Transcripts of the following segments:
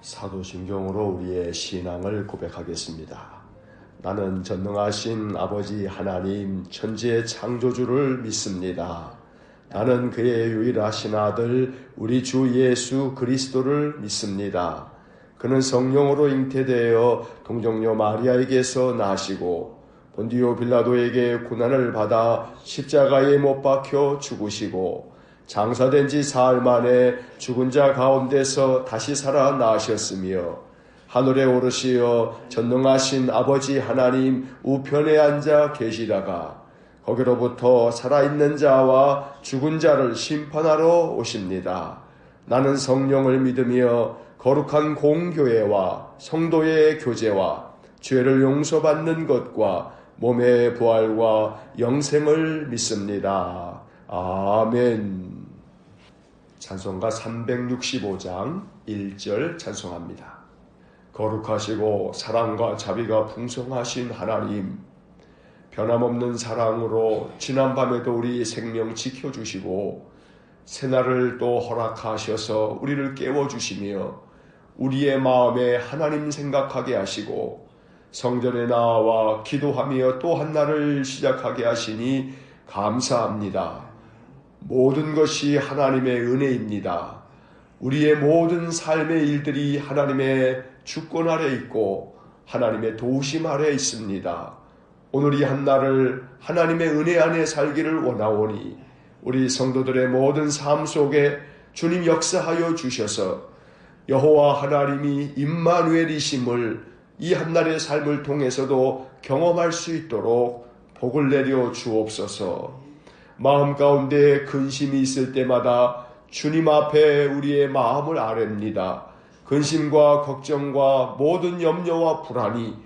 사도신경으로 우리의 신앙을 고백하겠습니다. 나는 전능하신 아버지 하나님 천지의 창조주를 믿습니다. 나는 그의 유일하신 아들 우리 주 예수 그리스도를 믿습니다. 그는 성령으로 잉태되어 동정녀 마리아에게서 나시고 본디오 빌라도에게 고난을 받아 십자가에 못 박혀 죽으시고 장사된 지 사흘 만에 죽은 자 가운데서 다시 살아나셨으며 하늘에 오르시어 전능하신 아버지 하나님 우편에 앉아 계시다가 거기로부터 살아있는 자와 죽은 자를 심판하러 오십니다. 나는 성령을 믿으며 거룩한 공교회와 성도의 교제와 죄를 용서받는 것과 몸의 부활과 영생을 믿습니다. 아멘. 찬송가 365장 1절 찬송합니다. 거룩하시고 사랑과 자비가 풍성하신 하나님, 변함없는 사랑으로 지난밤에도 우리 생명 지켜주시고 새날을 또 허락하셔서 우리를 깨워주시며 우리의 마음에 하나님 생각하게 하시고 성전에 나와 기도하며 또 한 날을 시작하게 하시니 감사합니다. 모든 것이 하나님의 은혜입니다. 우리의 모든 삶의 일들이 하나님의 주권 아래 있고 하나님의 도우심 아래 있습니다. 오늘 이 한 날을 하나님의 은혜 안에 살기를 원하오니 우리 성도들의 모든 삶 속에 주님 역사하여 주셔서 여호와 하나님이 임마누엘이심을 이 한날의 삶을 통해서도 경험할 수 있도록 복을 내려 주옵소서. 마음 가운데 근심이 있을 때마다 주님 앞에 우리의 마음을 아뢰입니다. 근심과 걱정과 모든 염려와 불안이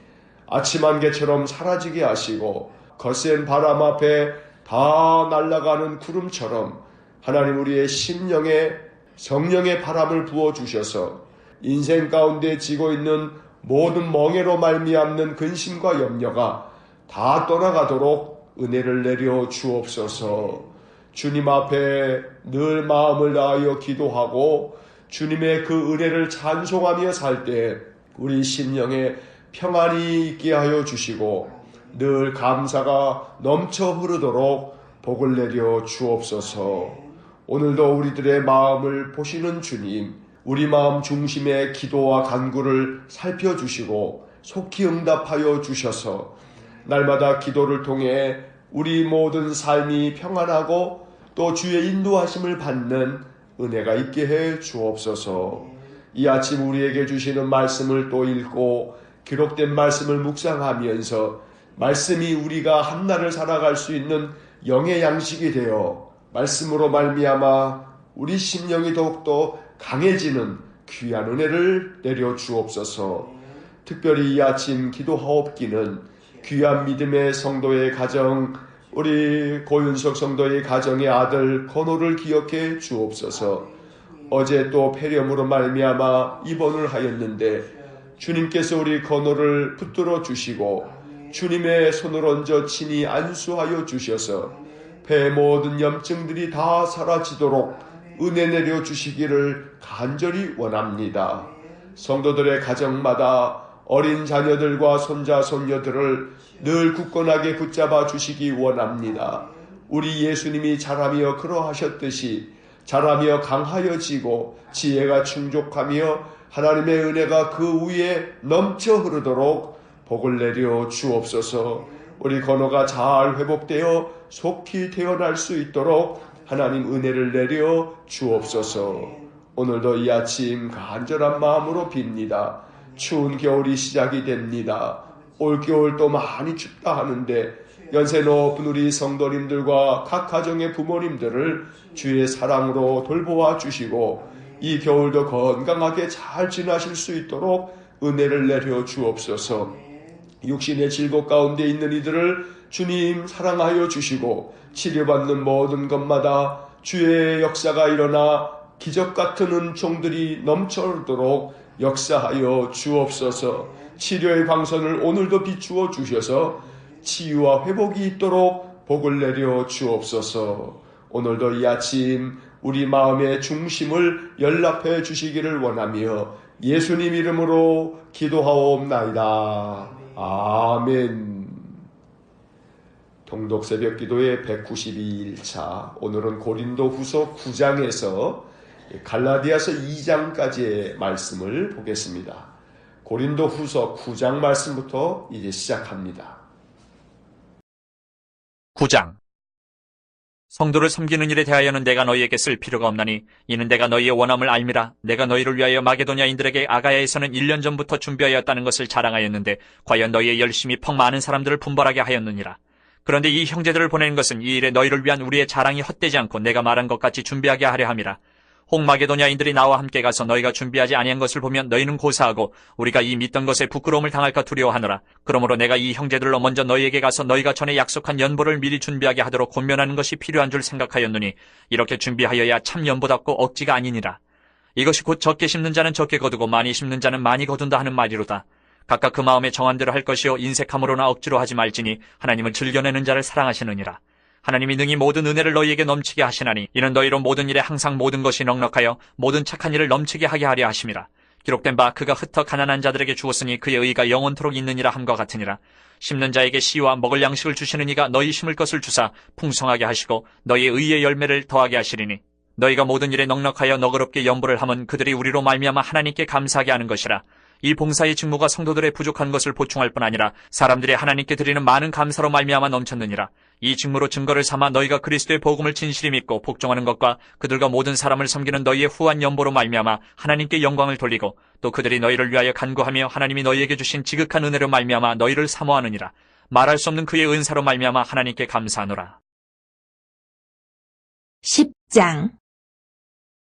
아침 안개처럼 사라지게 하시고 거센 바람 앞에 다 날아가는 구름처럼 하나님 우리의 심령에 성령의 바람을 부어주셔서 인생 가운데 지고 있는 모든 멍에로 말미암는 근심과 염려가 다 떠나가도록 은혜를 내려 주옵소서. 주님 앞에 늘 마음을 다하여 기도하고 주님의 그 은혜를 찬송하며 살 때 우리 심령에 평안이 있게 하여 주시고 늘 감사가 넘쳐 흐르도록 복을 내려 주옵소서. 오늘도 우리들의 마음을 보시는 주님, 우리 마음 중심의 기도와 간구를 살펴주시고 속히 응답하여 주셔서 날마다 기도를 통해 우리 모든 삶이 평안하고 또 주의 인도하심을 받는 은혜가 있게 해 주옵소서. 이 아침 우리에게 주시는 말씀을 또 읽고 기록된 말씀을 묵상하면서 말씀이 우리가 한날을 살아갈 수 있는 영의 양식이 되어 말씀으로 말미암아 우리 심령이 더욱더 강해지는 귀한 은혜를 내려 주옵소서. 특별히 이 아침 기도하옵기는 귀한 믿음의 성도의 가정, 우리 고윤석 성도의 가정의 아들 건호를 기억해 주옵소서. 어제 또 폐렴으로 말미암아 입원을 하였는데 주님께서 우리 건호를 붙들어 주시고 주님의 손을 얹어 친히 안수하여 주셔서 폐의 모든 염증들이 다 사라지도록 은혜 내려 주시기를 간절히 원합니다. 성도들의 가정마다 어린 자녀들과 손자 손녀들을 늘 굳건하게 붙잡아 주시기 원합니다. 우리 예수님이 자라며 그러하셨듯이 자라며 강하여지고 지혜가 충족하며 하나님의 은혜가 그 위에 넘쳐 흐르도록 복을 내려 주옵소서. 우리 건호가 잘 회복되어 속히 태어날 수 있도록 하나님 은혜를 내려 주옵소서. 오늘도 이 아침 간절한 마음으로 빕니다. 추운 겨울이 시작이 됩니다. 올겨울 또 많이 춥다 하는데 연세 높은 우리 성도님들과 각 가정의 부모님들을 주의 사랑으로 돌보아 주시고 이 겨울도 건강하게 잘 지나실 수 있도록 은혜를 내려 주옵소서. 육신의 질곡 가운데 있는 이들을 주님 사랑하여 주시고 치료받는 모든 것마다 주의 역사가 일어나 기적 같은 은총들이 넘쳐도록 역사하여 주옵소서. 치료의 방선을 오늘도 비추어 주셔서 치유와 회복이 있도록 복을 내려 주옵소서. 오늘도 이 아침 우리 마음의 중심을 연락해 주시기를 원하며 예수님 이름으로 기도하옵나이다. 아멘. 통독 새벽 기도의 192일차, 오늘은 고린도 후서 9장에서 갈라디아서 2장까지의 말씀을 보겠습니다. 고린도 후서 9장 말씀부터 이제 시작합니다. 9장. 성도를 섬기는 일에 대하여는 내가 너희에게 쓸 필요가 없나니 이는 내가 너희의 원함을 알미라. 내가 너희를 위하여 마게도냐인들에게 아가야에서는 1년 전부터 준비하였다는 것을 자랑하였는데 과연 너희의 열심이 퍽 많은 사람들을 분벌하게 하였느니라. 그런데 이 형제들을 보내는 것은 이 일에 너희를 위한 우리의 자랑이 헛되지 않고 내가 말한 것 같이 준비하게 하려 함이라. 혹 마게도냐인들이 나와 함께 가서 너희가 준비하지 아니한 것을 보면 너희는 고사하고 우리가 이 믿던 것에 부끄러움을 당할까 두려워하노라. 그러므로 내가 이 형제들로 먼저 너희에게 가서 너희가 전에 약속한 연보를 미리 준비하게 하도록 권면하는 것이 필요한 줄 생각하였노니 이렇게 준비하여야 참 연보답고 억지가 아니니라. 이것이 곧 적게 심는 자는 적게 거두고 많이 심는 자는 많이 거둔다 하는 말이로다. 각각 그 마음에 정한 대로 할 것이요 인색함으로나 억지로 하지 말지니 하나님은 즐겨내는 자를 사랑하시느니라. 하나님이 능히 모든 은혜를 너희에게 넘치게 하시나니 이는 너희로 모든 일에 항상 모든 것이 넉넉하여 모든 착한 일을 넘치게 하게 하려 하심이라. 기록된 바 그가 흩어 가난한 자들에게 주었으니 그의 의가 영원토록 있느니라 함과 같으니라. 심는 자에게 씨와 먹을 양식을 주시는 이가 너희 심을 것을 주사 풍성하게 하시고 너희의 의의 열매를 더하게 하시리니 너희가 모든 일에 넉넉하여 너그럽게 연보를 함은 그들이 우리로 말미암아 하나님께 감사하게 하는 것이라. 이 봉사의 직무가 성도들의 부족한 것을 보충할 뿐 아니라 사람들이 하나님께 드리는 많은 감사로 말미암아 넘쳤느니라. 이 직무로 증거를 삼아 너희가 그리스도의 복음을 진실히 믿고 복종하는 것과 그들과 모든 사람을 섬기는 너희의 후한 연보로 말미암아 하나님께 영광을 돌리고 또 그들이 너희를 위하여 간구하며 하나님이 너희에게 주신 지극한 은혜로 말미암아 너희를 사모하느니라. 말할 수 없는 그의 은사로 말미암아 하나님께 감사하노라. 10장.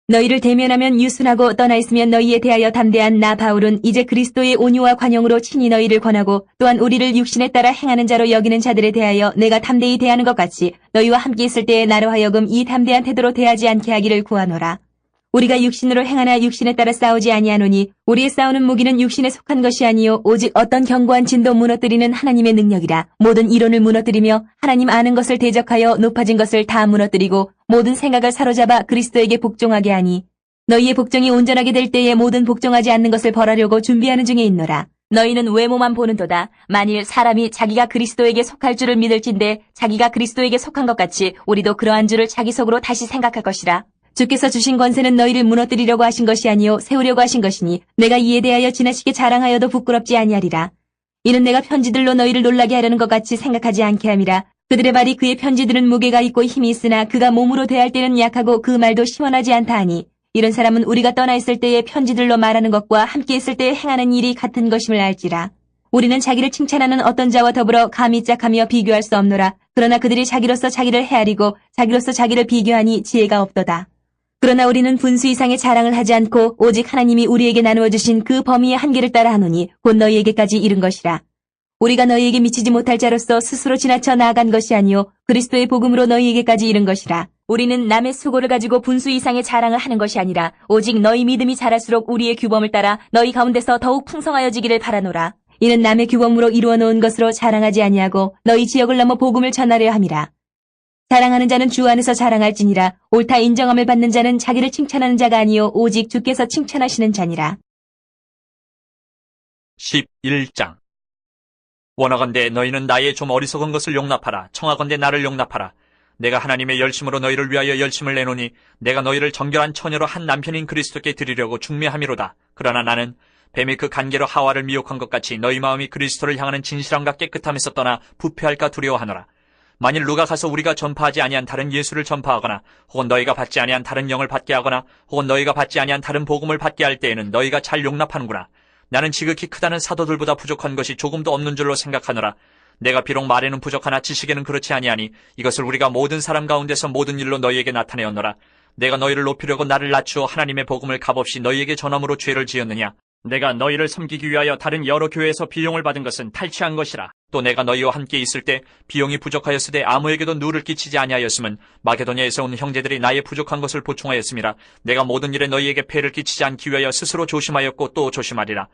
너희를 대면하면 유순하고 떠나 있으면 너희에 대하여 담대한 나 바울은 이제 그리스도의 온유와 관용으로 친히 너희를 권하고 또한 우리를 육신에 따라 행하는 자로 여기는 자들에 대하여 내가 담대히 대하는 것 같이 너희와 함께 있을 때에 나로 하여금 이 담대한 태도로 대하지 않게 하기를 구하노라. 우리가 육신으로 행하나 육신에 따라 싸우지 아니하노니 우리의 싸우는 무기는 육신에 속한 것이 아니요 오직 어떤 견고한 진도 무너뜨리는 하나님의 능력이라. 모든 이론을 무너뜨리며 하나님 아는 것을 대적하여 높아진 것을 다 무너뜨리고 모든 생각을 사로잡아 그리스도에게 복종하게 하니 너희의 복종이 온전하게 될 때에 모든 복종하지 않는 것을 벌하려고 준비하는 중에 있노라. 너희는 외모만 보는도다. 만일 사람이 자기가 그리스도에게 속할 줄을 믿을진데 자기가 그리스도에게 속한 것 같이 우리도 그러한 줄을 자기 속으로 다시 생각할 것이라. 주께서 주신 권세는 너희를 무너뜨리려고 하신 것이 아니요 세우려고 하신 것이니 내가 이에 대하여 지나치게 자랑하여도 부끄럽지 아니하리라. 이는 내가 편지들로 너희를 놀라게 하려는 것 같이 생각하지 않게 함이라. 그들의 말이 그의 편지들은 무게가 있고 힘이 있으나 그가 몸으로 대할 때는 약하고 그 말도 시원하지 않다 하니 이런 사람은 우리가 떠나 있을 때의 편지들로 말하는 것과 함께 있을 때에 행하는 일이 같은 것임을 알지라. 우리는 자기를 칭찬하는 어떤 자와 더불어 감히 짝하며 비교할 수 없노라. 그러나 그들이 자기로서 자기를 헤아리고 자기로서 자기를 비교하니 지혜가 없도다. 그러나 우리는 분수 이상의 자랑을 하지 않고 오직 하나님이 우리에게 나누어 주신 그 범위의 한계를 따라 하노니 곧 너희에게까지 이른 것이라. 우리가 너희에게 미치지 못할 자로서 스스로 지나쳐 나아간 것이 아니요 그리스도의 복음으로 너희에게까지 이른 것이라. 우리는 남의 수고를 가지고 분수 이상의 자랑을 하는 것이 아니라 오직 너희 믿음이 자랄수록 우리의 규범을 따라 너희 가운데서 더욱 풍성하여지기를 바라노라. 이는 남의 규범으로 이루어 놓은 것으로 자랑하지 아니하고 너희 지역을 넘어 복음을 전하려 함이라. 자랑하는 자는 주 안에서 자랑할지니라. 옳다 인정함을 받는 자는 자기를 칭찬하는 자가 아니요 오직 주께서 칭찬하시는 자니라. 11장. 원하건대 너희는 나의 좀 어리석은 것을 용납하라. 청하건대 나를 용납하라. 내가 하나님의 열심으로 너희를 위하여 열심을 내노니 내가 너희를 정결한 처녀로 한 남편인 그리스도께 드리려고 중매함이로다. 그러나 나는 뱀이 그 간계로 하와를 미혹한 것 같이 너희 마음이 그리스도를 향하는 진실함과 깨끗함에서 떠나 부패할까 두려워하노라. 만일 누가 가서 우리가 전파하지 아니한 다른 예수를 전파하거나 혹은 너희가 받지 아니한 다른 영을 받게 하거나 혹은 너희가 받지 아니한 다른 복음을 받게 할 때에는 너희가 잘 용납하는구나. 나는 지극히 크다는 사도들보다 부족한 것이 조금도 없는 줄로 생각하노라. 내가 비록 말에는 부족하나 지식에는 그렇지 아니하니 이것을 우리가 모든 사람 가운데서 모든 일로 너희에게 나타내었노라. 내가 너희를 높이려고 나를 낮추어 하나님의 복음을 값없이 너희에게 전함으로 죄를 지었느냐. 내가 너희를 섬기기 위하여 다른 여러 교회에서 비용을 받은 것은 탈취한 것이라. 또 내가 너희와 함께 있을 때 비용이 부족하였으되 아무에게도 누를 끼치지 아니하였음은 마게도냐에서 온 형제들이 나의 부족한 것을 보충하였음이라. 내가 모든 일에 너희에게 폐를 끼치지 않기 위하여 스스로 조심하였고 또 조심하리라.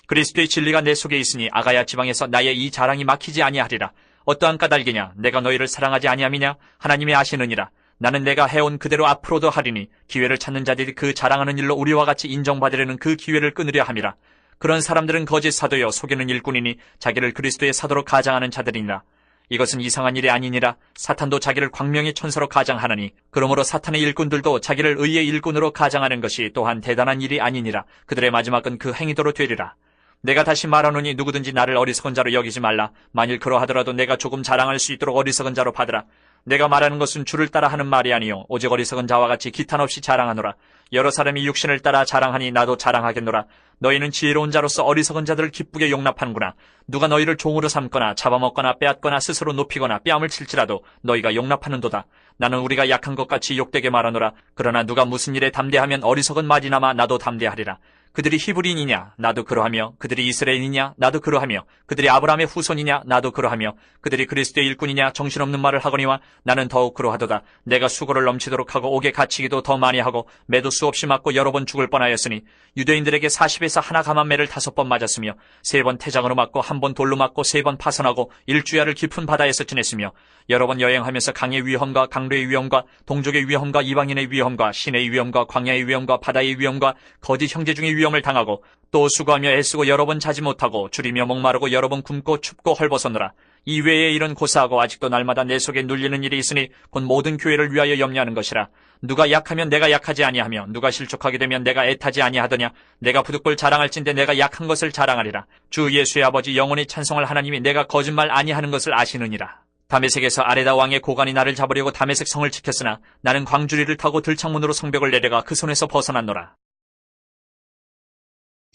그리스도의 진리가 내 속에 있으니 아가야 지방에서 나의 이 자랑이 막히지 아니하리라. 어떠한 까닭이냐? 내가 너희를 사랑하지 아니함이냐? 하나님이 아시느니라. 나는 내가 해온 그대로 앞으로도 하리니 기회를 찾는 자들이 그 자랑하는 일로 우리와 같이 인정받으려는 그 기회를 끊으려 함이라. 그런 사람들은 거짓 사도여 속이는 일꾼이니 자기를 그리스도의 사도로 가장하는 자들이니라. 이것은 이상한 일이 아니니라. 사탄도 자기를 광명의 천사로 가장하나니 그러므로 사탄의 일꾼들도 자기를 의의 일꾼으로 가장하는 것이 또한 대단한 일이 아니니라. 그들의 마지막은 그 행위대로 되리라. 내가 다시 말하노니 누구든지 나를 어리석은 자로 여기지 말라. 만일 그러하더라도 내가 조금 자랑할 수 있도록 어리석은 자로 받으라. 내가 말하는 것은 주를 따라 하는 말이 아니요 오직 어리석은 자와 같이 기탄 없이 자랑하노라. 여러 사람이 육신을 따라 자랑하니 나도 자랑하겠노라. 너희는 지혜로운 자로서 어리석은 자들을 기쁘게 용납하는구나. 누가 너희를 종으로 삼거나 잡아먹거나 빼앗거나 스스로 높이거나 뺨을 칠지라도 너희가 용납하는도다. 나는 우리가 약한 것 같이 욕되게 말하노라. 그러나 누가 무슨 일에 담대하면 어리석은 말이나마 나도 담대하리라. 그들이 히브리인이냐 나도 그러하며 그들이 이스라엘이냐 나도 그러하며 그들이 아브라함의 후손이냐 나도 그러하며 그들이 그리스도의 일꾼이냐 정신없는 말을 하거니와 나는 더욱 그러하도다. 내가 수고를 넘치도록 하고 옥에 갇히기도 더 많이 하고 매도 수없이 맞고 여러 번 죽을 뻔하였으니 유대인들에게 40에서 하나 감한 매를 5번 맞았으며 3번 태장으로 맞고 1번 돌로 맞고 3번 파선하고 일주야를 깊은 바다에서 지냈으며 여러 번 여행하면서 강의 위험과 강로의 위험과 동족의 위험과 이방인의 위험과 시내의 위험과 광야의 위험과 바다의 위험과 거짓 형제 중의 위험을 당하고 또 수고하며 애쓰고 여러 번 자지 못하고 줄이며 목마르고 여러 번 굶고 춥고 헐벗었노라. 이 외에 이런 고사하고 아직도 날마다 내 속에 눌리는 일이 있으니 곧 모든 교회를 위하여 염려하는 것이라. 누가 약하면 내가 약하지 아니하며 누가 실족하게 되면 내가 애타지 아니하더냐. 내가 부득불 자랑할진대 내가 약한 것을 자랑하리라. 주 예수의 아버지 영원히 찬송할 하나님이 내가 거짓말 아니하는 것을 아시느니라. 다메섹에서 아레다 왕의 고관이 나를 잡으려고 다메섹 성을 지켰으나 나는 광주리를 타고 들창문으로 성벽을 내려가 그 손에서 벗어났노라.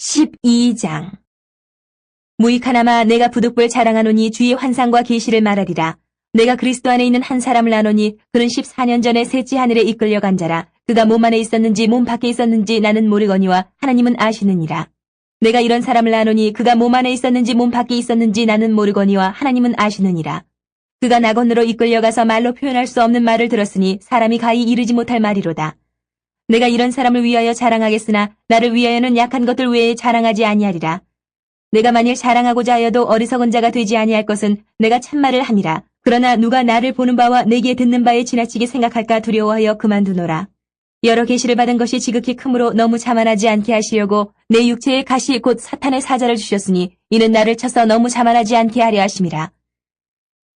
12장 무익하나마 내가 부득불 자랑하노니 주의 환상과 계시를 말하리라. 내가 그리스도 안에 있는 한 사람을 아노니 그는 14년 전에 셋째 하늘에 이끌려간 자라. 그가 몸 안에 있었는지 몸 밖에 있었는지 나는 모르거니와 하나님은 아시느니라. 내가 이런 사람을 아노니 그가 몸 안에 있었는지 몸 밖에 있었는지 나는 모르거니와 하나님은 아시느니라. 그가 낙원으로 이끌려가서 말로 표현할 수 없는 말을 들었으니 사람이 가히 이르지 못할 말이로다. 내가 이런 사람을 위하여 자랑하겠으나 나를 위하여는 약한 것들 외에 자랑하지 아니하리라. 내가 만일 자랑하고자 하여도 어리석은 자가 되지 아니할 것은 내가 참말을 함이라. 그러나 누가 나를 보는 바와 내게 듣는 바에 지나치게 생각할까 두려워하여 그만두노라. 여러 계시를 받은 것이 지극히 크므로 너무 자만하지 않게 하시려고 내 육체의 가시 곧 사탄의 사자를 주셨으니 이는 나를 쳐서 너무 자만하지 않게 하려 하심이라.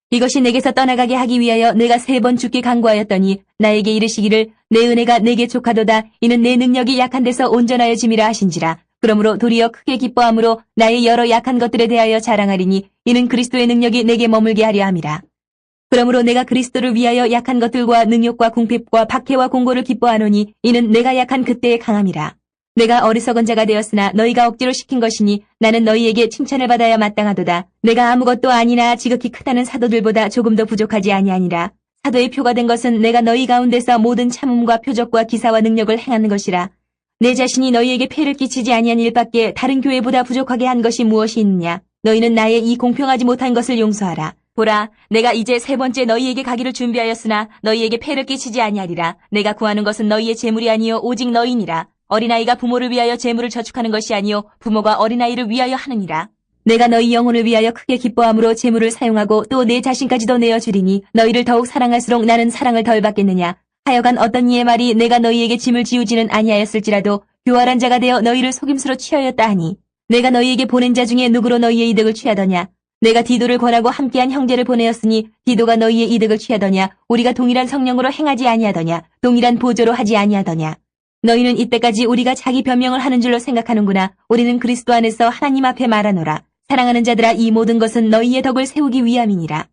이것이 내게서 떠나가게 하기 위하여 내가 3번 죽게 간구하였더니 나에게 이르시기를 내 은혜가 내게 족하도다. 이는 내 능력이 약한 데서 온전하여 짐이라 하신지라. 그러므로 도리어 크게 기뻐함으로 나의 여러 약한 것들에 대하여 자랑하리니 이는 그리스도의 능력이 내게 머물게 하려 함이라. 그러므로 내가 그리스도를 위하여 약한 것들과 능욕과 궁핍과 박해와 공고를 기뻐하노니 이는 내가 약한 그때의 강함이라. 내가 어리석은 자가 되었으나 너희가 억지로 시킨 것이니 나는 너희에게 칭찬을 받아야 마땅하도다. 내가 아무것도 아니나 지극히 크다는 사도들보다 조금 더 부족하지 아니하니라. 사도의 표가 된 것은 내가 너희 가운데서 모든 참음과 표적과 기사와 능력을 행하는 것이라. 내 자신이 너희에게 폐를 끼치지 아니한 일밖에 다른 교회보다 부족하게 한 것이 무엇이 있느냐. 너희는 나의 이 공평하지 못한 것을 용서하라. 보라, 내가 이제 3번째 너희에게 가기를 준비하였으나 너희에게 폐를 끼치지 아니하리라. 내가 구하는 것은 너희의 재물이 아니요 오직 너희니라. 어린아이가 부모를 위하여 재물을 저축하는 것이 아니요 부모가 어린아이를 위하여 하느니라. 내가 너희 영혼을 위하여 크게 기뻐함으로 재물을 사용하고 또 내 자신까지도 내어주리니 너희를 더욱 사랑할수록 나는 사랑을 덜 받겠느냐. 하여간 어떤 이의 말이 내가 너희에게 짐을 지우지는 아니하였을지라도 교활한 자가 되어 너희를 속임수로 취하였다 하니 내가 너희에게 보낸 자 중에 누구로 너희의 이득을 취하더냐. 내가 디도를 권하고 함께한 형제를 보내었으니 디도가 너희의 이득을 취하더냐. 우리가 동일한 성령으로 행하지 아니하더냐. 동일한 보조로 하지 아니하더냐. 너희는 이때까지 우리가 자기 변명을 하는 줄로 생각하는구나. 우리는 그리스도 안에서 하나님 앞에 말하노라. 사랑하는 자들아, 이 모든 것은 너희의 덕을 세우기 위함이니라.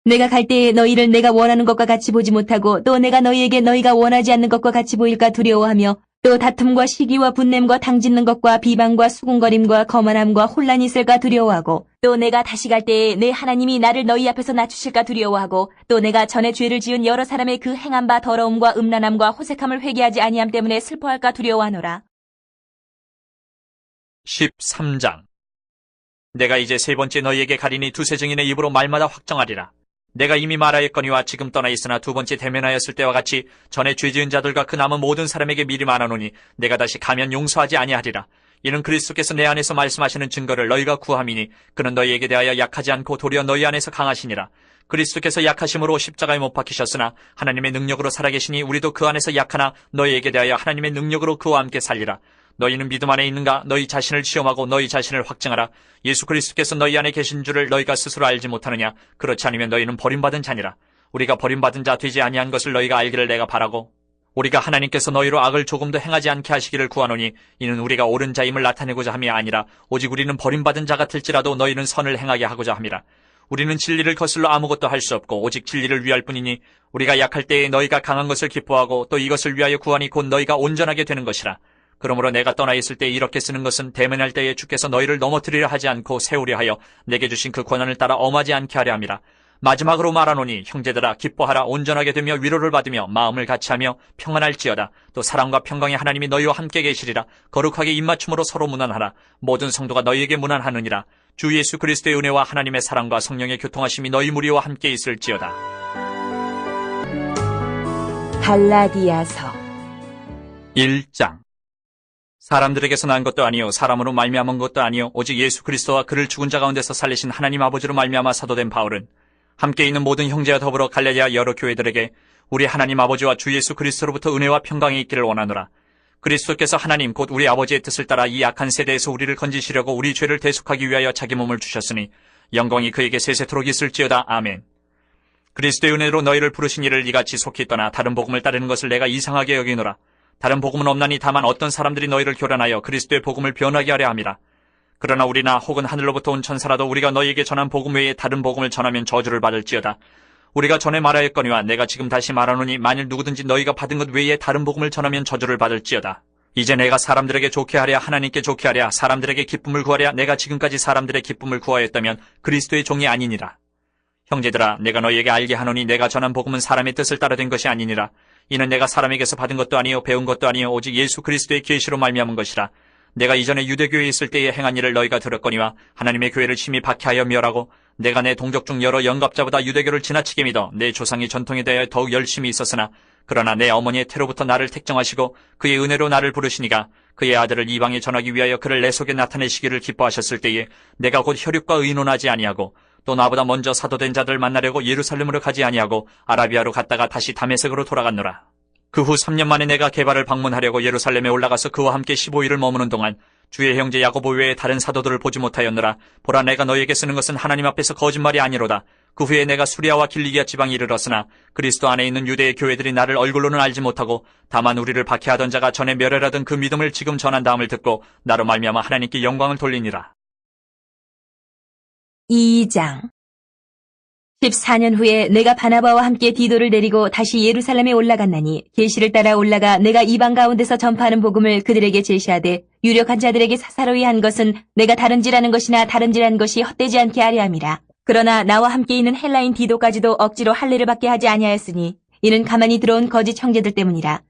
내가 갈 때에 너희를 내가 원하는 것과 같이 보지 못하고 또 내가 너희에게 너희가 원하지 않는 것과 같이 보일까 두려워하며 또 다툼과 시기와 분냄과 당짓는 것과 비방과 수군거림과 거만함과 혼란이 있을까 두려워하고 또 내가 다시 갈 때에 내 하나님이 나를 너희 앞에서 낮추실까 두려워하고 또 내가 전에 죄를 지은 여러 사람의 그 행한 바 더러움과 음란함과 호색함을 회개하지 아니함 때문에 슬퍼할까 두려워하노라. 13장 내가 이제 3번째 너희에게 가리니 두세 증인의 입으로 말마다 확정하리라. 내가 이미 말하였거니와 지금 떠나 있으나 2번째 대면하였을 때와 같이 전에 죄 지은 자들과 그 남은 모든 사람에게 미리 말하노니 내가 다시 가면 용서하지 아니하리라. 이는 그리스도께서 내 안에서 말씀하시는 증거를 너희가 구함이니 그는 너희에게 대하여 약하지 않고 도리어 너희 안에서 강하시니라. 그리스도께서 약하심으로 십자가에 못 박히셨으나 하나님의 능력으로 살아계시니 우리도 그 안에서 약하나 너희에게 대하여 하나님의 능력으로 그와 함께 살리라. 너희는 믿음 안에 있는가? 너희 자신을 시험하고 너희 자신을 확증하라. 예수 그리스도께서 너희 안에 계신 줄을 너희가 스스로 알지 못하느냐? 그렇지 않으면 너희는 버림받은 자니라. 우리가 버림받은 자 되지 아니한 것을 너희가 알기를 내가 바라고 우리가 하나님께서 너희로 악을 조금도 행하지 않게 하시기를 구하노니 이는 우리가 옳은 자임을 나타내고자 함이 아니라 오직 우리는 버림받은 자 같을지라도 너희는 선을 행하게 하고자 함이라. 우리는 진리를 거슬러 아무것도 할 수 없고 오직 진리를 위할 뿐이니 우리가 약할 때에 너희가 강한 것을 기뻐하고 또 이것을 위하여 구하니 곧 너희가 온전하게 되는 것이라. 그러므로 내가 떠나 있을 때 이렇게 쓰는 것은 대면할 때에 주께서 너희를 넘어뜨리려 하지 않고 세우려 하여 내게 주신 그 권한을 따라 엄하지 않게 하려 함이라. 마지막으로 말하노니 형제들아 기뻐하라. 온전하게 되며 위로를 받으며 마음을 같이하며 평안할지어다. 또 사랑과 평강의 하나님이 너희와 함께 계시리라. 거룩하게 입맞춤으로 서로 문안하라. 모든 성도가 너희에게 문안하느니라. 주 예수 그리스도의 은혜와 하나님의 사랑과 성령의 교통하심이 너희 무리와 함께 있을지어다. 갈라디아서 1장. 사람들에게서 난 것도 아니요 사람으로 말미암은 것도 아니요 오직 예수 그리스도와 그를 죽은 자 가운데서 살리신 하나님 아버지로 말미암아 사도된 바울은 함께 있는 모든 형제와 더불어 갈라디아 여러 교회들에게 우리 하나님 아버지와 주 예수 그리스도로부터 은혜와 평강이 있기를 원하노라. 그리스도께서 하나님 곧 우리 아버지의 뜻을 따라 이 악한 세대에서 우리를 건지시려고 우리 죄를 대속하기 위하여 자기 몸을 주셨으니 영광이 그에게 세세토록 있을지어다. 아멘. 그리스도의 은혜로 너희를 부르신 이를 이같이 속히 떠나 다른 복음을 따르는 것을 내가 이상하게 여기노라. 다른 복음은 없나니 다만 어떤 사람들이 너희를 교란하여 그리스도의 복음을 변하게 하려 함이라. 그러나 우리나 혹은 하늘로부터 온 천사라도 우리가 너희에게 전한 복음 외에 다른 복음을 전하면 저주를 받을지어다. 우리가 전에 말하였거니와 내가 지금 다시 말하노니 만일 누구든지 너희가 받은 것 외에 다른 복음을 전하면 저주를 받을지어다. 이제 내가 사람들에게 좋게 하랴 하나님께 좋게 하랴 사람들에게 기쁨을 구하랴 내가 지금까지 사람들의 기쁨을 구하였다면 그리스도의 종이 아니니라. 형제들아 내가 너희에게 알게 하노니 내가 전한 복음은 사람의 뜻을 따라 된 것이 아니니라. 이는 내가 사람에게서 받은 것도 아니요 배운 것도 아니요 오직 예수 그리스도의 계시로 말미암은 것이라. 내가 이전에 유대교회에 있을 때에 행한 일을 너희가 들었거니와 하나님의 교회를 심히 박해하여 멸하고 내가 내 동족 중 여러 영갑자보다 유대교를 지나치게 믿어 내 조상의 전통에 대하여 더욱 열심히 있었으나 그러나 내 어머니의 태로부터 나를 택정하시고 그의 은혜로 나를 부르시니가 그의 아들을 이방에 전하기 위하여 그를 내 속에 나타내시기를 기뻐하셨을 때에 내가 곧 혈육과 의논하지 아니하고 또 나보다 먼저 사도된 자들을 만나려고 예루살렘으로 가지 아니하고 아라비아로 갔다가 다시 다메섹으로 돌아갔노라. 그 후 3년 만에 내가 게바를 방문하려고 예루살렘에 올라가서 그와 함께 15일을 머무는 동안 주의 형제 야고보 외에 다른 사도들을 보지 못하였느라. 보라 내가 너희에게 쓰는 것은 하나님 앞에서 거짓말이 아니로다. 그 후에 내가 수리아와 길리기아 지방에 이르렀으나 그리스도 안에 있는 유대의 교회들이 나를 얼굴로는 알지 못하고 다만 우리를 박해하던 자가 전에 멸혈하던 그 믿음을 지금 전한 다음을 듣고 나로 말미암아 하나님께 영광을 돌리니라. 2장 14년 후에 내가 바나바와 함께 디도를 데리고 다시 예루살렘에 올라갔나니 계시를 따라 올라가 내가 이방 가운데서 전파하는 복음을 그들에게 제시하되 유력한 자들에게 사사로이 한 것은 내가 다름질하는 것이나 다름질한 것이 헛되지 않게 하려 함이라. 그러나 나와 함께 있는 헬라인 디도까지도 억지로 할례를 받게 하지 아니하였으니 이는 가만히 들어온 거짓 형제들 때문이라.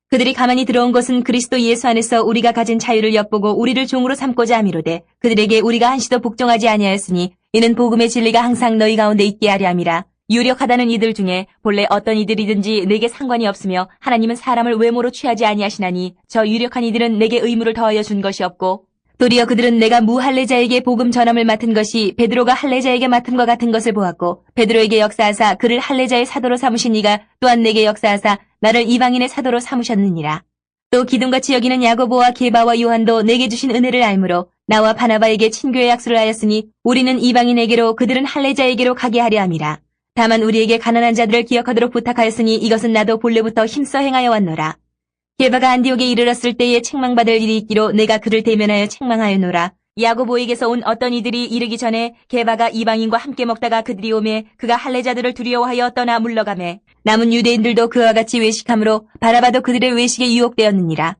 그들이 가만히 들어온 것은 그리스도 예수 안에서 우리가 가진 자유를 엿보고 우리를 종으로 삼고자 함이로되 그들에게 우리가 한시도 복종하지 아니하였으니 이는 복음의 진리가 항상 너희 가운데 있게 하려 함이라. 유력하다는 이들 중에 본래 어떤 이들이든지 내게 상관이 없으며 하나님은 사람을 외모로 취하지 아니하시나니 저 유력한 이들은 내게 의무를 더하여 준 것이 없고 도리어 그들은 내가 무할례자에게 복음 전함을 맡은 것이 베드로가 할례자에게 맡음과 같은 것을 보았고 베드로에게 역사하사 그를 할례자의 사도로 삼으신 이가 또한 내게 역사하사 나를 이방인의 사도로 삼으셨느니라. 또 기둥같이 여기는 야고보와 게바와 요한도 내게 주신 은혜를 알므로 나와 바나바에게 친교의 약속을 하였으니 우리는 이방인에게로 그들은 할례자에게로 가게 하려 함이라. 다만 우리에게 가난한 자들을 기억하도록 부탁하였으니 이것은 나도 본래부터 힘써 행하여 왔노라. 게바가 안디옥에 이르렀을 때에 책망받을 일이 있기로 내가 그를 대면하여 책망하였노라. 야고보에게서 온 어떤 이들이 이르기 전에 게바가 이방인과 함께 먹다가 그들이 오매 그가 할례자들을 두려워하여 떠나 물러가매 남은 유대인들도 그와 같이 외식함으로 바나바도 그들의 외식에 유혹되었느니라.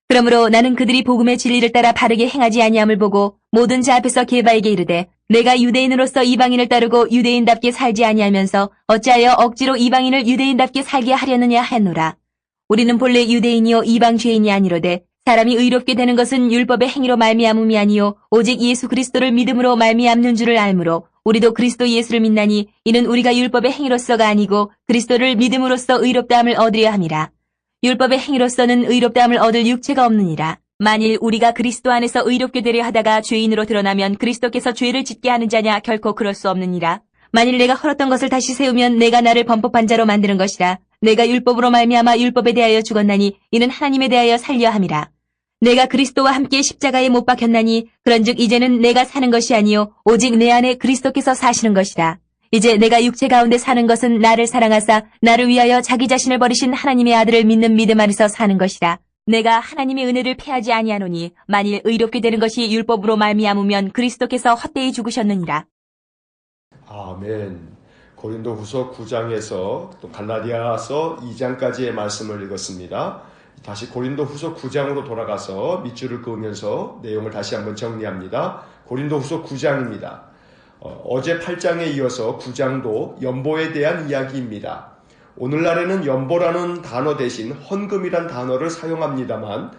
그러므로 나는 그들이 복음의 진리를 따라 바르게 행하지 아니함을 보고 모든 자 앞에서 게바에게 이르되 내가 유대인으로서 이방인을 따르고 유대인답게 살지 아니하면서 어찌하여 억지로 이방인을 유대인답게 살게 하려느냐 하였노라. 우리는 본래 유대인이요 이방 죄인이 아니로되 사람이 의롭게 되는 것은 율법의 행위로 말미암음이 아니요 오직 예수 그리스도를 믿음으로 말미암는 줄을 알므로 우리도 그리스도 예수를 믿나니 이는 우리가 율법의 행위로서가 아니고 그리스도를 믿음으로써 의롭다함을 얻으려 함이라. 율법의 행위로서는 의롭다함을 얻을 육체가 없느니라. 만일 우리가 그리스도 안에서 의롭게 되려 하다가 죄인으로 드러나면 그리스도께서 죄를 짓게 하는 자냐? 결코 그럴 수 없느니라. 만일 내가 헐었던 것을 다시 세우면 내가 나를 범법한 자로 만드는 것이라. 내가 율법으로 말미암아 율법에 대하여 죽었나니 이는 하나님에 대하여 살려 함이라. 내가 그리스도와 함께 십자가에 못 박혔나니 그런즉 이제는 내가 사는 것이 아니요 오직 내 안에 그리스도께서 사시는 것이라. 이제 내가 육체 가운데 사는 것은 나를 사랑하사 나를 위하여 자기 자신을 버리신 하나님의 아들을 믿는 믿음 안에서 사는 것이라. 내가 하나님의 은혜를 패하지 아니하노니 만일 의롭게 되는 것이 율법으로 말미암으면 그리스도께서 헛되이 죽으셨느니라. 아멘. 고린도후서 9장에서 또 갈라디아서 2장까지의 말씀을 읽었습니다. 다시 고린도후서 9장으로 돌아가서 밑줄을 그으면서 내용을 다시 한번 정리합니다. 고린도후서 9장입니다. 어제 8장에 이어서 9장도 연보에 대한 이야기입니다. 오늘날에는 연보라는 단어 대신 헌금이란 단어를 사용합니다만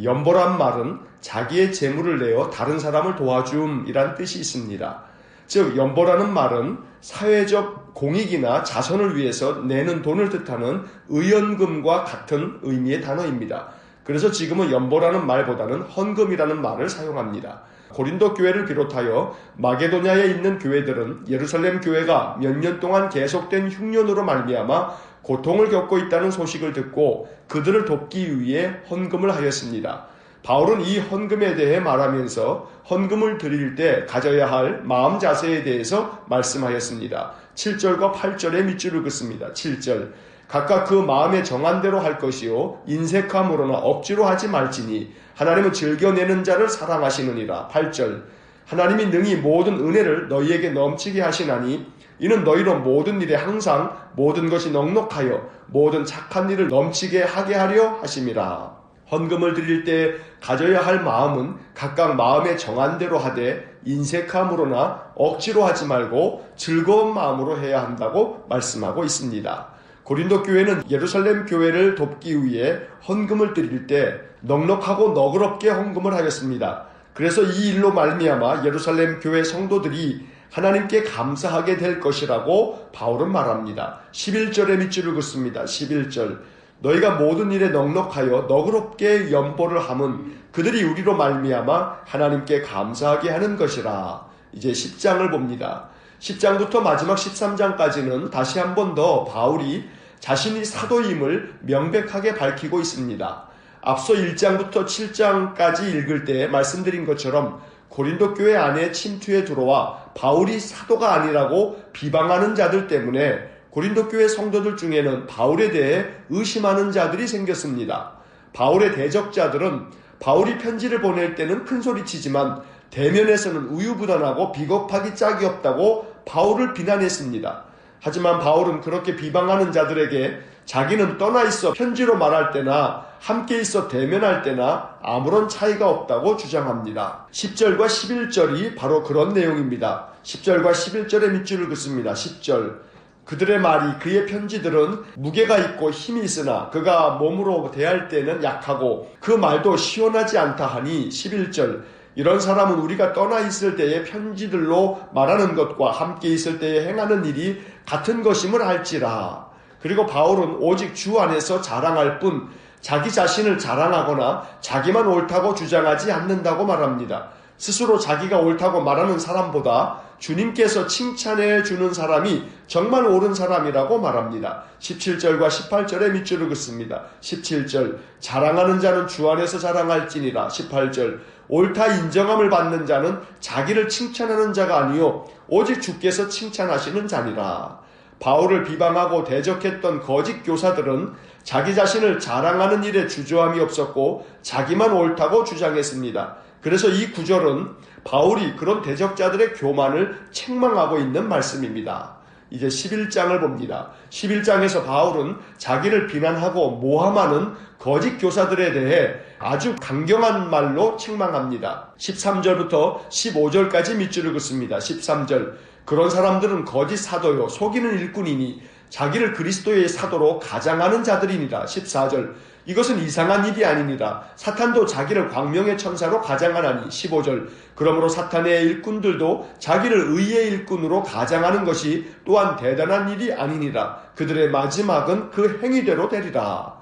연보란 말은 자기의 재물을 내어 다른 사람을 도와줌이란 뜻이 있습니다. 즉 연보라는 말은 사회적 공익이나 자선을 위해서 내는 돈을 뜻하는 의연금과 같은 의미의 단어입니다. 그래서 지금은 연보라는 말보다는 헌금이라는 말을 사용합니다. 고린도 교회를 비롯하여 마게도냐에 있는 교회들은 예루살렘 교회가 몇 년 동안 계속된 흉년으로 말미암아 고통을 겪고 있다는 소식을 듣고 그들을 돕기 위해 헌금을 하였습니다. 바울은 이 헌금에 대해 말하면서 헌금을 드릴 때 가져야 할 마음 자세에 대해서 말씀하였습니다. 7절과 8절의 밑줄을 긋습니다. 7절 각각 그 마음에 정한 대로 할 것이요 인색함으로나 억지로 하지 말지니 하나님은 즐겨내는 자를 사랑하시느니라. 8절 하나님이 능히 모든 은혜를 너희에게 넘치게 하시나니 이는 너희로 모든 일에 항상 모든 것이 넉넉하여 모든 착한 일을 넘치게 하게 하려 하심이라. 헌금을 드릴 때 가져야 할 마음은 각각 마음에 정한 대로 하되 인색함으로나 억지로 하지 말고 즐거운 마음으로 해야 한다고 말씀하고 있습니다. 고린도 교회는 예루살렘 교회를 돕기 위해 헌금을 드릴 때 넉넉하고 너그럽게 헌금을 하였습니다. 그래서 이 일로 말미암아 예루살렘 교회 성도들이 하나님께 감사하게 될 것이라고 바울은 말합니다. 11절의 밑줄을 긋습니다. 11절 너희가 모든 일에 넉넉하여 너그럽게 연보를 함은 그들이 우리로 말미암아 하나님께 감사하게 하는 것이라. 이제 10장을 봅니다. 10장부터 마지막 13장까지는 다시 한 번 더 바울이 자신이 사도임을 명백하게 밝히고 있습니다. 앞서 1장부터 7장까지 읽을 때 말씀드린 것처럼 고린도 교회 안에 침투해 들어와 바울이 사도가 아니라고 비방하는 자들 때문에 고린도 교회 성도들 중에는 바울에 대해 의심하는 자들이 생겼습니다. 바울의 대적자들은 바울이 편지를 보낼 때는 큰소리치지만 대면에서는 우유부단하고 비겁하기 짝이 없다고 바울을 비난했습니다. 하지만 바울은 그렇게 비방하는 자들에게 자기는 떠나 있어 편지로 말할 때나 함께 있어 대면할 때나 아무런 차이가 없다고 주장합니다. 10절과 11절이 바로 그런 내용입니다. 10절과 11절의 밑줄을 긋습니다. 10절 그들의 말이 그의 편지들은 무게가 있고 힘이 있으나 그가 몸으로 대할 때는 약하고 그 말도 시원하지 않다 하니 11절 이런 사람은 우리가 떠나 있을 때의 편지들로 말하는 것과 함께 있을 때에 행하는 일이 같은 것임을 알지라. 그리고 바울은 오직 주 안에서 자랑할 뿐 자기 자신을 자랑하거나 자기만 옳다고 주장하지 않는다고 말합니다. 스스로 자기가 옳다고 말하는 사람보다 주님께서 칭찬해 주는 사람이 정말 옳은 사람이라고 말합니다. 17절과 18절의 밑줄을 긋습니다. 17절 자랑하는 자는 주 안에서 자랑할지니라. 18절 옳다 인정함을 받는 자는 자기를 칭찬하는 자가 아니요 오직 주께서 칭찬하시는 자니라. 바울을 비방하고 대적했던 거짓 교사들은 자기 자신을 자랑하는 일에 주저함이 없었고 자기만 옳다고 주장했습니다. 그래서 이 구절은 바울이 그런 대적자들의 교만을 책망하고 있는 말씀입니다. 이제 11장을 봅니다. 11장에서 바울은 자기를 비난하고 모함하는 거짓 교사들에 대해 아주 강경한 말로 책망합니다. 13절부터 15절까지 밑줄을 긋습니다. 13절 그런 사람들은 거짓 사도요 속이는 일꾼이니 자기를 그리스도의 사도로 가장하는 자들이니라. 14절 이것은 이상한 일이 아니니라. 사탄도 자기를 광명의 천사로 가장하나니. 15절 그러므로 사탄의 일꾼들도 자기를 의의 일꾼으로 가장하는 것이 또한 대단한 일이 아니니라. 그들의 마지막은 그 행위대로 되리라.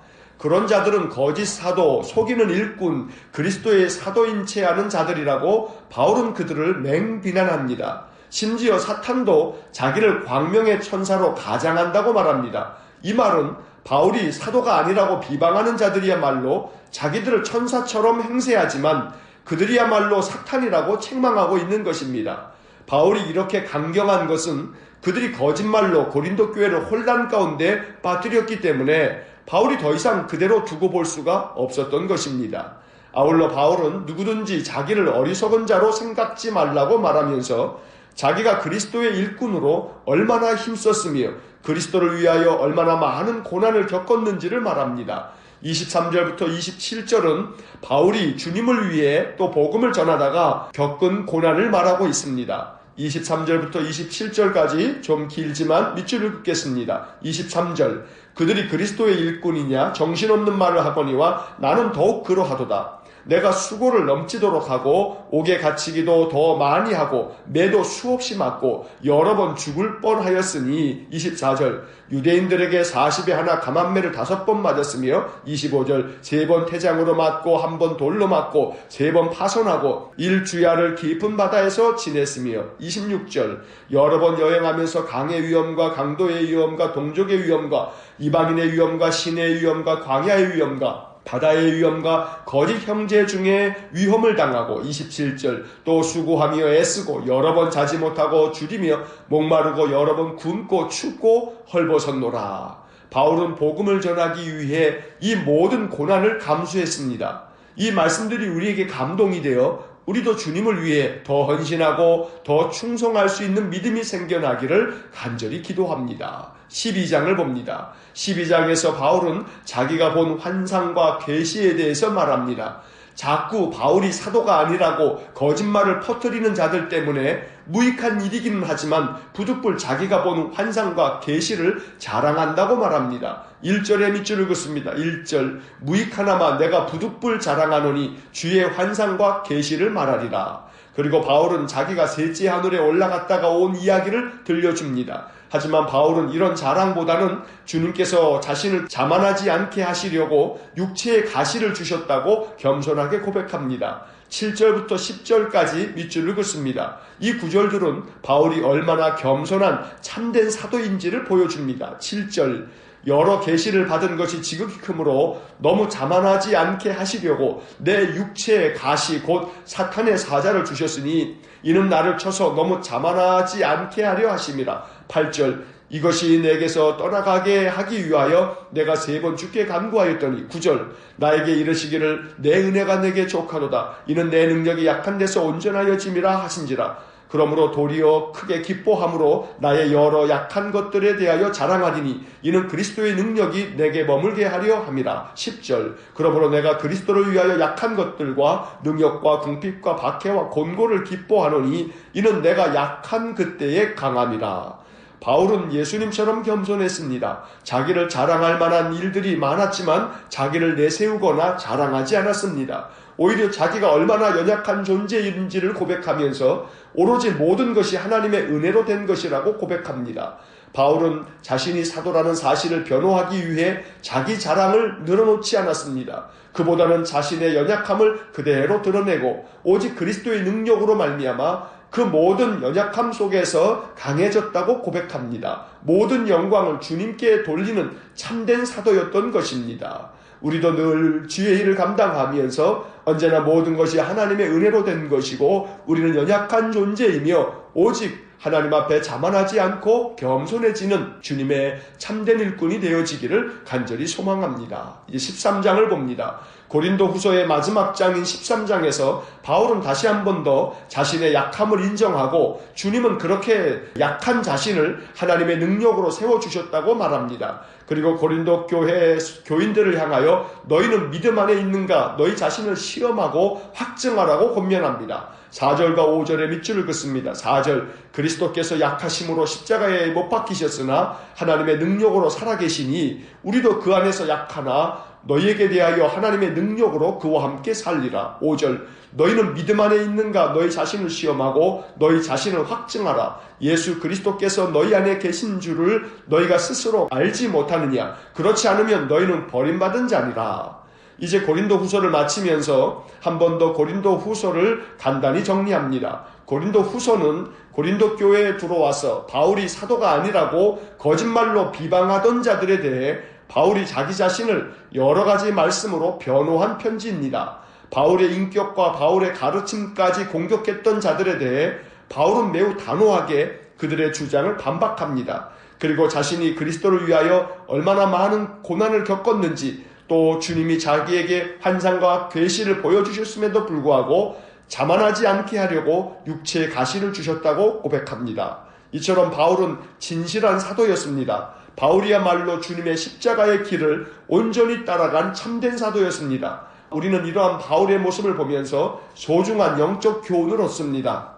그런 자들은 거짓 사도, 속이는 일꾼, 그리스도의 사도인 채 하는 자들이라고 바울은 그들을 맹비난합니다. 심지어 사탄도 자기를 광명의 천사로 가장한다고 말합니다. 이 말은 바울이 사도가 아니라고 비방하는 자들이야말로 자기들을 천사처럼 행세하지만 그들이야말로 사탄이라고 책망하고 있는 것입니다. 바울이 이렇게 강경한 것은 그들이 거짓말로 고린도 교회를 혼란 가운데 빠뜨렸기 때문에 바울이 더 이상 그대로 두고 볼 수가 없었던 것입니다. 아울러 바울은 누구든지 자기를 어리석은 자로 생각지 말라고 말하면서 자기가 그리스도의 일꾼으로 얼마나 힘썼으며 그리스도를 위하여 얼마나 많은 고난을 겪었는지를 말합니다. 23절부터 27절은 바울이 주님을 위해 또 복음을 전하다가 겪은 고난을 말하고 있습니다. 23절부터 27절까지 좀 길지만 밑줄을 긋겠습니다. 23절, 그들이 그리스도의 일꾼이냐 정신없는 말을 하거니와 나는 더욱 그러하도다. 내가 수고를 넘치도록 하고 옥에 갇히기도 더 많이 하고 매도 수없이 맞고 여러 번 죽을 뻔하였으니 24절 유대인들에게 40에 하나 감한매를 5번 맞았으며 25절 3번 태장으로 맞고 1번 돌로 맞고 3번 파손하고 일주야를 깊은 바다에서 지냈으며 26절 여러 번 여행하면서 강의 위험과 강도의 위험과 동족의 위험과 이방인의 위험과 신의 위험과 광야의 위험과 바다의 위험과 거짓 형제 중에 위험을 당하고 27절 또 수고하며 애쓰고 여러 번 자지 못하고 줄이며 목마르고 여러 번 굶고 춥고 헐벗었노라. 바울은 복음을 전하기 위해 이 모든 고난을 감수했습니다. 이 말씀들이 우리에게 감동이 되어 우리도 주님을 위해 더 헌신하고 더 충성할 수 있는 믿음이 생겨나기를 간절히 기도합니다. 12장을 봅니다. 12장에서 바울은 자기가 본 환상과 계시에 대해서 말합니다. 자꾸 바울이 사도가 아니라고 거짓말을 퍼뜨리는 자들 때문에 무익한 일이기는 하지만 부득불 자기가 본 환상과 계시를 자랑한다고 말합니다. 1절에 밑줄을 긋습니다. 1절 무익하나마 내가 부득불 자랑하노니 주의 환상과 계시를 말하리라. 그리고 바울은 자기가 셋째 하늘에 올라갔다가 온 이야기를 들려줍니다. 하지만 바울은 이런 자랑보다는 주님께서 자신을 자만하지 않게 하시려고 육체의 가시를 주셨다고 겸손하게 고백합니다. 7절부터 10절까지 밑줄을 긋습니다. 이 구절들은 바울이 얼마나 겸손한 참된 사도인지를 보여줍니다. 7절 여러 계시를 받은 것이 지극히 크므로 너무 자만하지 않게 하시려고 내 육체의 가시 곧 사탄의 사자를 주셨으니 이는 나를 쳐서 너무 자만하지 않게 하려 하심이라. 8절 이것이 내게서 떠나가게 하기 위하여 내가 3번 주께 간구하였더니 9절 나에게 이르시기를 내 은혜가 내게 족하도다. 이는 내 능력이 약한 데서 온전하여짐이라 하신지라. 그러므로 도리어 크게 기뻐함으로 나의 여러 약한 것들에 대하여 자랑하리니 이는 그리스도의 능력이 내게 머물게 하려 함이라. 10절 그러므로 내가 그리스도를 위하여 약한 것들과 능력과 궁핍과 박해와 곤고를 기뻐하노니 이는 내가 약한 그때의 강함이라. 바울은 예수님처럼 겸손했습니다. 자기를 자랑할 만한 일들이 많았지만 자기를 내세우거나 자랑하지 않았습니다. 오히려 자기가 얼마나 연약한 존재인지를 고백하면서 오로지 모든 것이 하나님의 은혜로 된 것이라고 고백합니다. 바울은 자신이 사도라는 사실을 변호하기 위해 자기 자랑을 늘어놓지 않았습니다. 그보다는 자신의 연약함을 그대로 드러내고 오직 그리스도의 능력으로 말미암아 그 모든 연약함 속에서 강해졌다고 고백합니다. 모든 영광을 주님께 돌리는 참된 사도였던 것입니다. 우리도 늘 주의 일을 감당하면서 언제나 모든 것이 하나님의 은혜로 된 것이고 우리는 연약한 존재이며 오직 하나님 앞에 자만하지 않고 겸손해지는 주님의 참된 일꾼이 되어지기를 간절히 소망합니다. 이제 13장을 봅니다. 고린도 후서의 마지막 장인 13장에서 바울은 다시 한 번 더 자신의 약함을 인정하고 주님은 그렇게 약한 자신을 하나님의 능력으로 세워주셨다고 말합니다. 그리고 고린도 교회 교인들을 향하여 너희는 믿음 안에 있는가 너희 자신을 시험하고 확증하라고 권면합니다. 4절과 5절에 밑줄을 긋습니다. 4절 그리스도께서 약하심으로 십자가에 못 박히셨으나 하나님의 능력으로 살아계시니 우리도 그 안에서 약하나 너희에게 대하여 하나님의 능력으로 그와 함께 살리라. 5절 너희는 믿음 안에 있는가 너희 자신을 시험하고 너희 자신을 확증하라. 예수 그리스도께서 너희 안에 계신 줄을 너희가 스스로 알지 못하느냐. 그렇지 않으면 너희는 버림받은 자니라. 이제 고린도 후서를 마치면서 한 번 더 고린도 후서를 간단히 정리합니다. 고린도 후서는 고린도 교회에 들어와서 바울이 사도가 아니라고 거짓말로 비방하던 자들에 대해 바울이 자기 자신을 여러 가지 말씀으로 변호한 편지입니다. 바울의 인격과 바울의 가르침까지 공격했던 자들에 대해 바울은 매우 단호하게 그들의 주장을 반박합니다. 그리고 자신이 그리스도를 위하여 얼마나 많은 고난을 겪었는지, 또 주님이 자기에게 환상과 계시를 보여주셨음에도 불구하고 자만하지 않게 하려고 육체의 가시를 주셨다고 고백합니다. 이처럼 바울은 진실한 사도였습니다. 바울이야말로 주님의 십자가의 길을 온전히 따라간 참된 사도였습니다. 우리는 이러한 바울의 모습을 보면서 소중한 영적 교훈을 얻습니다.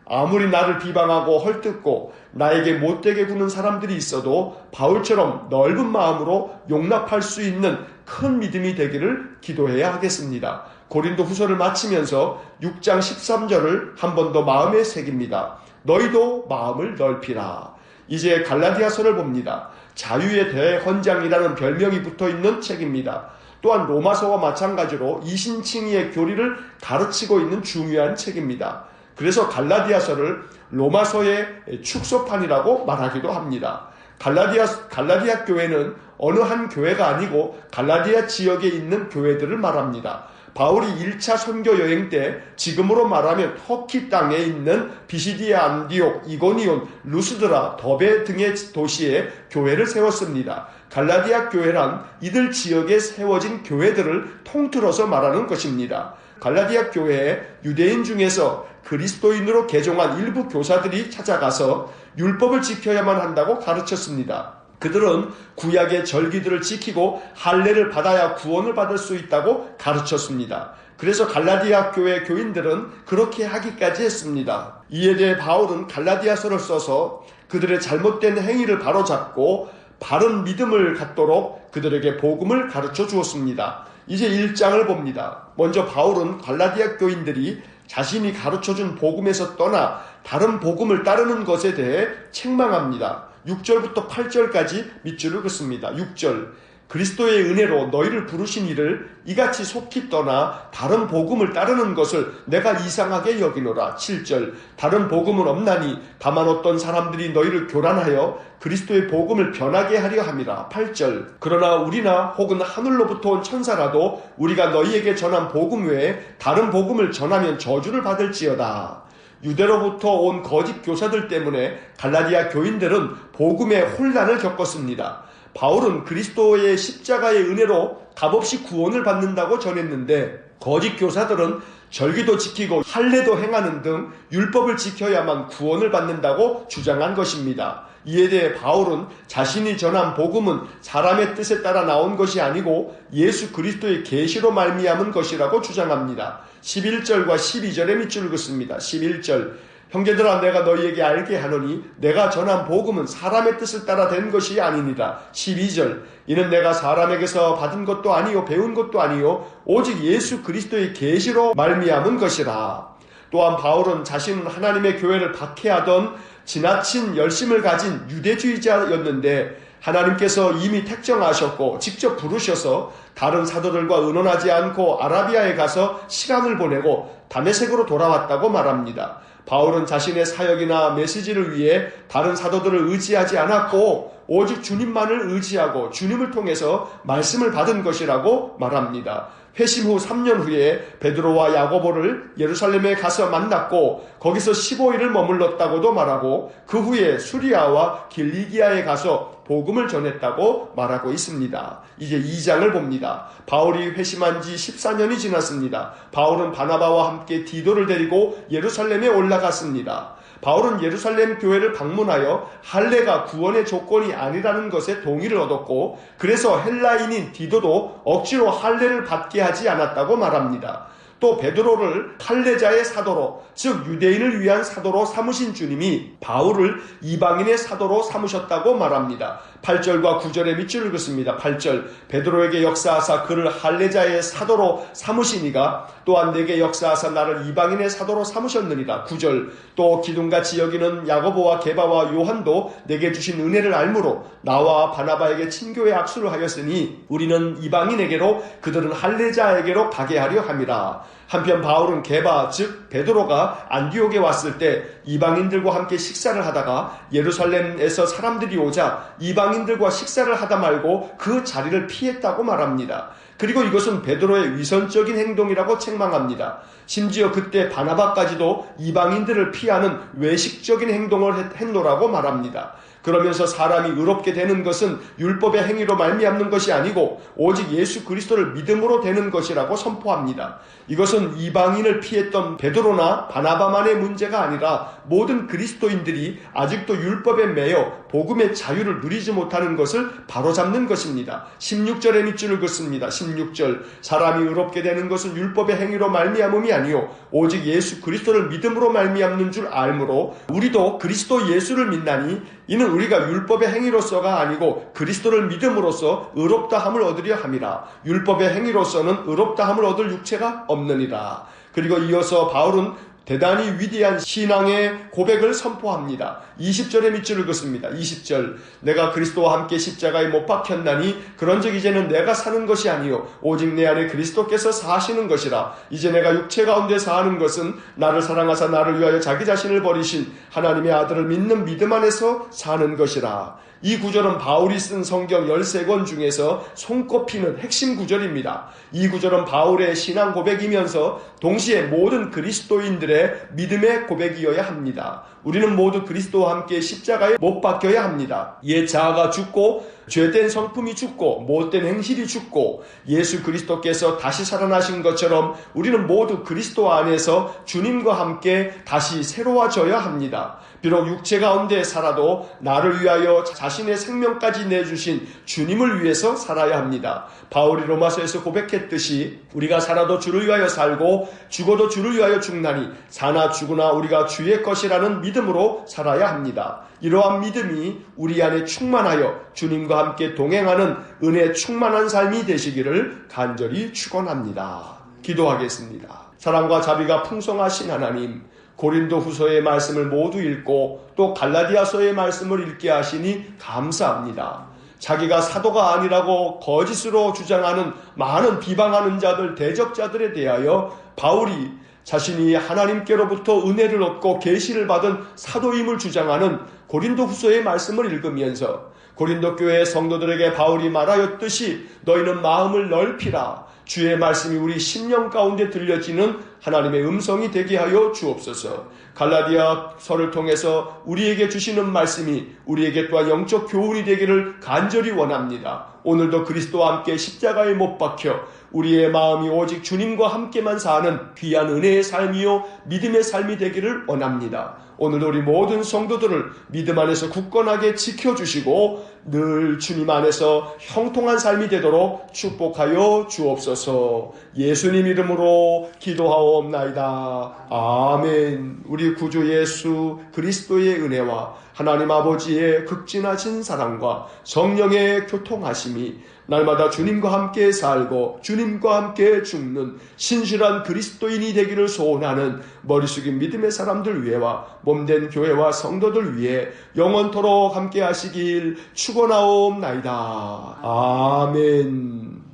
아무리 나를 비방하고 헐뜯고 나에게 못되게 구는 사람들이 있어도 바울처럼 넓은 마음으로 용납할 수 있는 큰 믿음이 되기를 기도해야 하겠습니다. 고린도 후서를 마치면서 6장 13절을 한 번 더 마음에 새깁니다. 너희도 마음을 넓히라. 이제 갈라디아서를 봅니다. 자유의 대헌장이라는 별명이 붙어있는 책입니다. 또한 로마서와 마찬가지로 이신칭의의 교리를 가르치고 있는 중요한 책입니다. 그래서 갈라디아서를 로마서의 축소판이라고 말하기도 합니다. 갈라디아 교회는 어느 한 교회가 아니고 갈라디아 지역에 있는 교회들을 말합니다. 바울이 1차 선교 여행 때 지금으로 말하면 터키 땅에 있는 비시디아, 안디옥, 이고니온, 루스드라, 더베 등의 도시에 교회를 세웠습니다. 갈라디아 교회란 이들 지역에 세워진 교회들을 통틀어서 말하는 것입니다. 갈라디아 교회에 유대인 중에서 그리스도인으로 개종한 일부 교사들이 찾아가서 율법을 지켜야만 한다고 가르쳤습니다. 그들은 구약의 절기들을 지키고 할례를 받아야 구원을 받을 수 있다고 가르쳤습니다. 그래서 갈라디아 교회 교인들은 그렇게 하기까지 했습니다. 이에 대해 바울은 갈라디아서를 써서 그들의 잘못된 행위를 바로잡고 바른 믿음을 갖도록 그들에게 복음을 가르쳐 주었습니다. 이제 1장을 봅니다. 먼저 바울은 갈라디아 교인들이 자신이 가르쳐준 복음에서 떠나 다른 복음을 따르는 것에 대해 책망합니다. 6절부터 8절까지 밑줄을 긋습니다. 6절 그리스도의 은혜로 너희를 부르신 이를 이같이 속히 떠나 다른 복음을 따르는 것을 내가 이상하게 여기노라. 7절 다른 복음은 없나니 다만 어떤 사람들이 너희를 교란하여 그리스도의 복음을 변하게 하려 함이라. 8절 그러나 우리나 혹은 하늘로부터 온 천사라도 우리가 너희에게 전한 복음 외에 다른 복음을 전하면 저주를 받을지어다. 유대로부터 온 거짓 교사들 때문에 갈라디아 교인들은 복음의 혼란을 겪었습니다. 바울은 그리스도의 십자가의 은혜로 값없이 구원을 받는다고 전했는데 거짓 교사들은 절기도 지키고 할례도 행하는 등 율법을 지켜야만 구원을 받는다고 주장한 것입니다. 이에 대해 바울은 자신이 전한 복음은 사람의 뜻에 따라 나온 것이 아니고 예수 그리스도의 계시로 말미암은 것이라고 주장합니다. 11절과 12절에 밑줄을 긋습니다. 11절 형제들아 내가 너희에게 알게 하노니 내가 전한 복음은 사람의 뜻을 따라 된 것이 아니니라. 12절 이는 내가 사람에게서 받은 것도 아니요 배운 것도 아니요 오직 예수 그리스도의 계시로 말미암은 것이라. 또한 바울은 자신은 하나님의 교회를 박해하던 지나친 열심을 가진 유대주의자였는데 하나님께서 이미 택정하셨고 직접 부르셔서 다른 사도들과 의논하지 않고 아라비아에 가서 시간을 보내고 다메섹으로 돌아왔다고 말합니다. 바울은 자신의 사역이나 메시지를 위해 다른 사도들을 의지하지 않았고 오직 주님만을 의지하고 주님을 통해서 말씀을 받은 것이라고 말합니다. 회심 후 3년 후에 베드로와 야고보를 예루살렘에 가서 만났고 거기서 15일을 머물렀다고도 말하고 그 후에 수리아와 길리기아에 가서 복음을 전했다고 말하고 있습니다. 이제 2장을 봅니다. 바울이 회심한 지 14년이 지났습니다. 바울은 바나바와 함께 디도를 데리고 예루살렘에 올라갔습니다. 바울은 예루살렘 교회를 방문하여 할례가 구원의 조건이 아니라는 것에 동의를 얻었고 그래서 헬라인인 디도도 억지로 할례를 받게 하지 않았다고 말합니다. 또 베드로를 할례자의 사도로, 즉 유대인을 위한 사도로 삼으신 주님이 바울을 이방인의 사도로 삼으셨다고 말합니다. 8절과 9절의 밑줄을 긋습니다. 8절, 베드로에게 역사하사 그를 할례자의 사도로 삼으시니가 또한 내게 역사하사 나를 이방인의 사도로 삼으셨느니라. 9절, 또 기둥같이 여기는 야고보와 게바와 요한도 내게 주신 은혜를 알므로 나와 바나바에게 친교의 악수를 하였으니 우리는 이방인에게로 그들은 할례자에게로 가게 하려 함이라. 한편 바울은 게바 즉 베드로가 안디옥에 왔을 때 이방인들과 함께 식사를 하다가 예루살렘에서 사람들이 오자 이방인들과 식사를 하다 말고 그 자리를 피했다고 말합니다. 그리고 이것은 베드로의 위선적인 행동이라고 책망합니다. 심지어 그때 바나바까지도 이방인들을 피하는 외식적인 행동을 했노라고 말합니다. 그러면서 사람이 의롭게 되는 것은 율법의 행위로 말미암는 것이 아니고 오직 예수 그리스도를 믿음으로 되는 것이라고 선포합니다. 이것은 이방인을 피했던 베드로나 바나바만의 문제가 아니라 모든 그리스도인들이 아직도 율법에 매여 복음의 자유를 누리지 못하는 것을 바로잡는 것입니다. 16절의 밑줄을 긋습니다. 16절, 사람이 의롭게 되는 것은 율법의 행위로 말미암음이 아니요 오직 예수 그리스도를 믿음으로 말미암는 줄 알므로 우리도 그리스도 예수를 믿나니 이는 우리가 율법의 행위로서가 아니고 그리스도를 믿음으로써 의롭다함을 얻으려 함이라. 율법의 행위로서는 의롭다함을 얻을 육체가 없느니라. 그리고 이어서 바울은 대단히 위대한 신앙의 고백을 선포합니다. 20절의 밑줄을 긋습니다. 20절, 내가 그리스도와 함께 십자가에 못 박혔나니 그런즉 이제는 내가 사는 것이 아니요 오직 내 안에 그리스도께서 사시는 것이라. 이제 내가 육체 가운데 사는 것은 나를 사랑하사 나를 위하여 자기 자신을 버리신 하나님의 아들을 믿는 믿음 안에서 사는 것이라. 이 구절은 바울이 쓴 성경 13권 중에서 손꼽히는 핵심 구절입니다. 이 구절은 바울의 신앙 고백이면서 동시에 모든 그리스도인들의 믿음의 고백이어야 합니다. 우리는 모두 그리스도와 함께 십자가에 못 박혀야 합니다. 옛 자아가 죽고 죄된 성품이 죽고 못된 행실이 죽고 예수 그리스도께서 다시 살아나신 것처럼 우리는 모두 그리스도 안에서 주님과 함께 다시 새로워져야 합니다. 비록 육체 가운데 살아도 나를 위하여 자신의 생명까지 내주신 주님을 위해서 살아야 합니다. 바울이 로마서에서 고백했듯이 우리가 살아도 주를 위하여 살고 죽어도 주를 위하여 죽나니 사나 죽으나 우리가 주의 것이라는 믿음으로 살아야 합니다. 이러한 믿음이 우리 안에 충만하여 주님과 함께 동행하는 은혜 충만한 삶이 되시기를 간절히 축원합니다. 기도하겠습니다. 사랑과 자비가 풍성하신 하나님, 고린도 후서의 말씀을 모두 읽고 또 갈라디아서의 말씀을 읽게 하시니 감사합니다. 자기가 사도가 아니라고 거짓으로 주장하는 많은 비방하는 자들, 대적자들에 대하여 바울이 자신이 하나님께로부터 은혜를 얻고 계시를 받은 사도임을 주장하는 고린도 후서의 말씀을 읽으면서 고린도 교회 성도들에게 바울이 말하였듯이 너희는 마음을 넓히라. 주의 말씀이 우리 심령 가운데 들려지는 하나님의 음성이 되게 하여 주옵소서. 갈라디아서를 통해서 우리에게 주시는 말씀이 우리에게 또한 영적 교훈이 되기를 간절히 원합니다. 오늘도 그리스도와 함께 십자가에 못 박혀 우리의 마음이 오직 주님과 함께만 사는 귀한 은혜의 삶이요 믿음의 삶이 되기를 원합니다. 오늘도 우리 모든 성도들을 믿음 안에서 굳건하게 지켜주시고 늘 주님 안에서 형통한 삶이 되도록 축복하여 주옵소서. 예수님 이름으로 기도하옵나이다. 아멘. 우리 구주 예수 그리스도의 은혜와 하나님 아버지의 극진하신 사랑과 성령의 교통하심이 날마다 주님과 함께 살고 주님과 함께 죽는 신실한 그리스도인이 되기를 소원하는 머리 숙인 믿음의 사람들 위해와 몸된 교회와 성도들 위해 영원토록 함께 하시길 축원하옵나이다. 아멘.